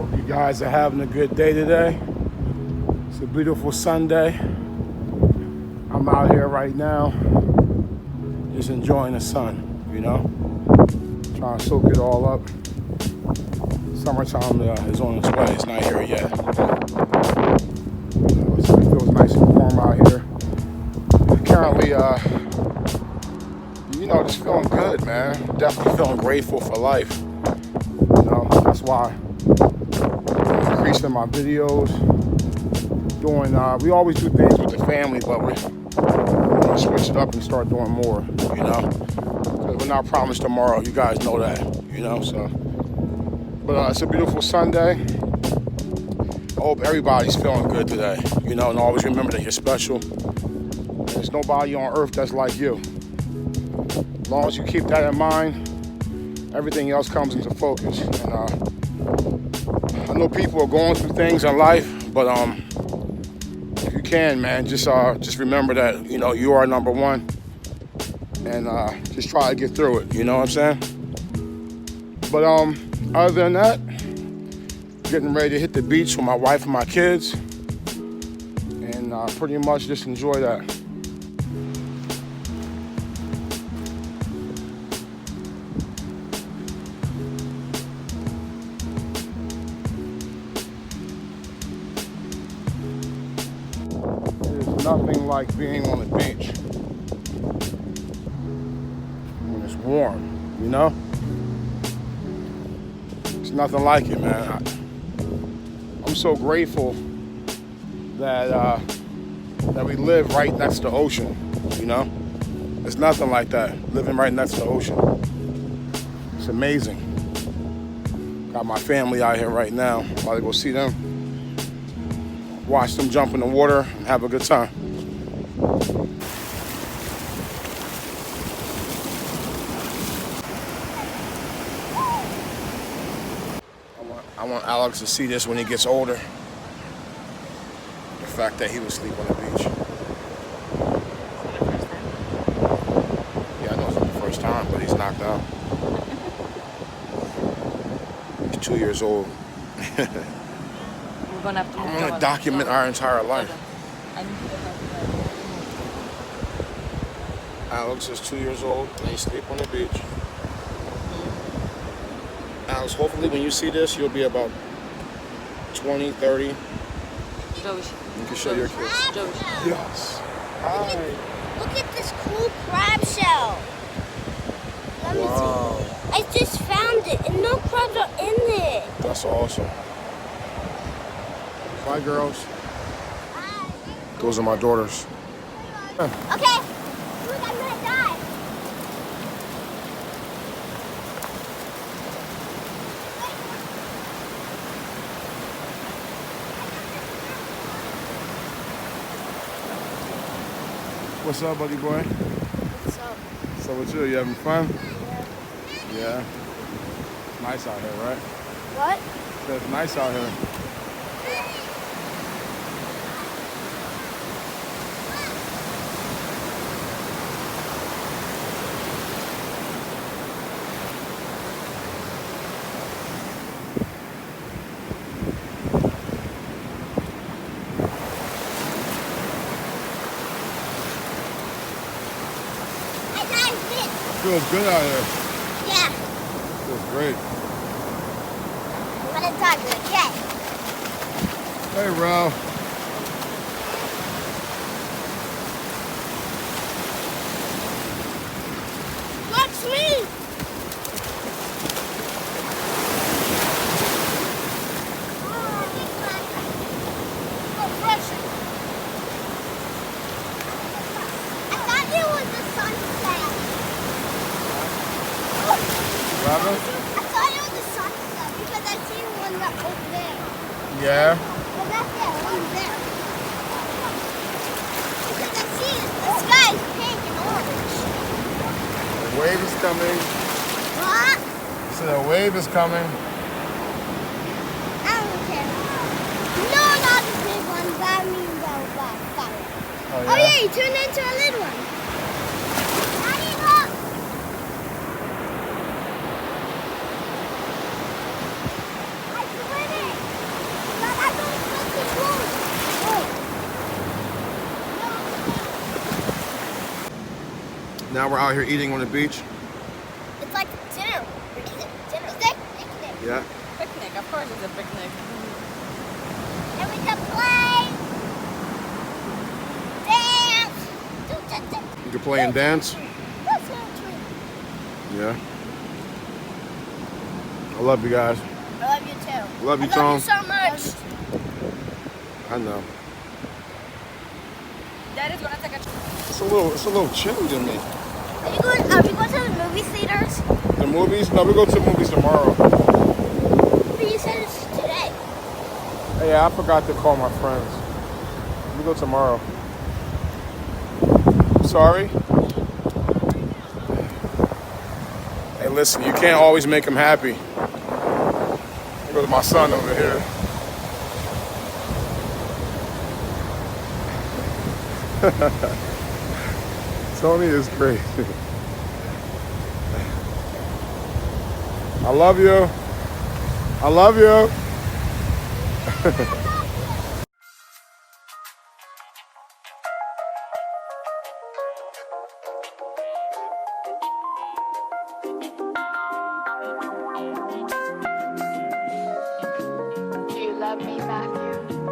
Hope you guys are having a good day today. It's a beautiful Sunday. I'm out here right now, just enjoying the sun, you know, trying to soak it all up. Summertime is on its way. It's not here yet. So it feels nice and warm out here. Currently, just feeling good, man. Definitely feeling grateful for life. You know, that's why I'm increasing my videos. We always do things with the family, but we're gonna switch it up and start doing more, you know? Because we're not promised tomorrow, you guys know that, you know, so. But it's a beautiful Sunday. I hope everybody's feeling good today, you know, and always remember that you're special. There's nobody on earth that's like you. As long as you keep that in mind, everything else comes into focus. And I know people are going through things in life, but if you can, man, just remember that, you know, you are number one, and just try to get through it. You know what I'm saying? But other than that, getting ready to hit the beach with my wife and my kids, and pretty much just enjoy that. There's nothing like being on the beach when it's warm, you know? It's nothing like it, man. I'm so grateful that we live right next to the ocean, you know? There's nothing like that, living right next to the ocean. It's amazing. Got my family out here right now. About to go see them. Watch them jump in the water and have a good time. I want Alex to see this when he gets older. The fact that he would sleep on the beach. Yeah, I know it's not the first time, but he's knocked out. He's 2 years old. I'm gonna document our entire life. Alex is 2 years old and he sleep on the beach. Alex, hopefully when you see this, you'll be about 20, 30. You can show your kids. Yes. Hi. Look at this cool crab shell. Let me see. I just found it and no crabs are in it. That's awesome. Bye, girls. Bye. Those are my daughters. Okay. Look, I'm gonna die. What's up, buddy boy? What's up? What's up with you? You having fun? Yeah. It's nice out here, right? What? It's nice out here. Feels good out here. Yeah. Feels great. I'm gonna talk to the cat. Hey, Ralph. Watch me. I thought it was the sunset. Robin? I thought it was the sunset because I seen one that over there. Yeah. But that's there, one there. Because I see the sky is pink and orange. The wave is coming. What? So the wave is coming. I don't care. No, not the big one. That means that was fire. Oh yeah, you turned into a little one. Daddy, look. I quit it. Now we're out here eating on the beach. It's like dinner. We're eating dinner. Is it? Picnic. Yeah. Picnic, of course it's a picnic. And we can play. Dance. You can play and dance. That's not true. Yeah. I love you guys. I love you too. Love you, I Tom. love you so much. I know. Daddy's gonna take a It's a little chilly to me. Are we going to the movie theaters? The movies? No, we go to the movies tomorrow. But you said it's today. Yeah, I forgot to call my friends. We go tomorrow. Sorry? Hey, listen, you can't always make them happy. There goes my son over here. Tony is crazy. I love you. I love you. Do you love me, Matthew?